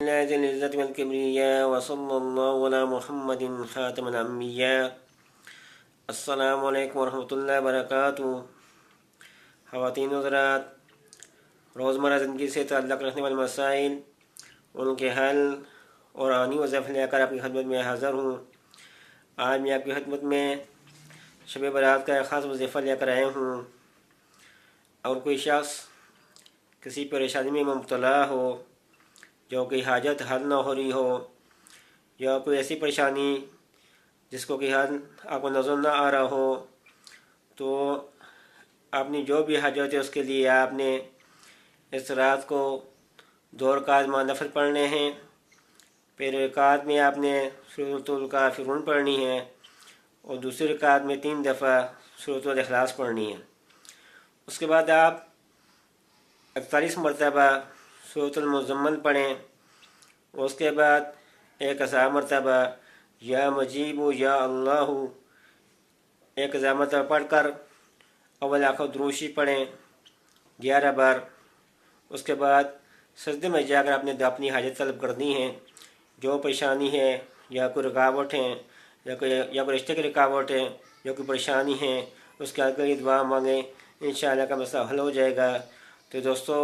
ذي العزة والكبرياء وصلى الله على محمد خاتم الأنبياء. السلام علیکم ورحمۃ اللہ وبرکاتہ. خواتین و حضرات، روزمرہ زندگی سے تعلق رکھنے والے مسائل، ان کے حل اور آنی وظائف لے کر آپ کی خدمت میں حاضر ہوں. آج میں آپ کی خدمت میں شب برات کا ایک خاص وظیفہ لے کر آئے ہوں. اور کوئی شخص کسی پریشانی میں مبتلا ہو، جو کوئی حاجت حل نہ ہو رہی ہو، یا کوئی ایسی پریشانی جس کو کہ حل آپ کو نظر نہ آ رہا ہو، تو اپنی جو بھی حاجت ہے اس کے لیے آپ نے اس رات کو 2 رکعت نفل پڑھنے ہیں. پہلی رکعت میں آپ نے سورۃ الکافرون پڑھنی ہے اور دوسری رکعت میں 3 دفعہ سورۃ الاخلاص پڑھنی ہے. اس کے بعد آپ 41 مرتبہ سورۃ المزمل پڑھیں اور اس کے بعد 1000 مرتبہ یا مجیب یا اللہ 1000 مرتبہ پڑھ کر اول آخر دروشی پڑھیں 11 بار. اس کے بعد سجدے میں جا کر آپ نے اپنی حاجت طلب کرنی ہے. جو پریشانی ہے یا کوئی رکاوٹ ہے یا کوئی رشتے کی رکاوٹ ہے یا کوئی پریشانی ہے، اس کے آگے دعا مانگیں، انشاءاللہ کا مسئلہ حل ہو جائے گا. تو دوستو،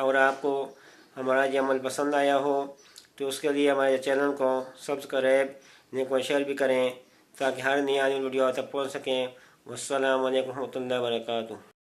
اور آپ کو ہمارا یہ عمل پسند آیا ہو تو اس کے لیے ہمارے چینل کو سبسکرائب لائک اور شیئر بھی کریں تاکہ ہر نئی آنے والی ویڈیو تک پہنچ سکیں. والسلام علیکم ورحمۃ اللہ وبرکاتہ.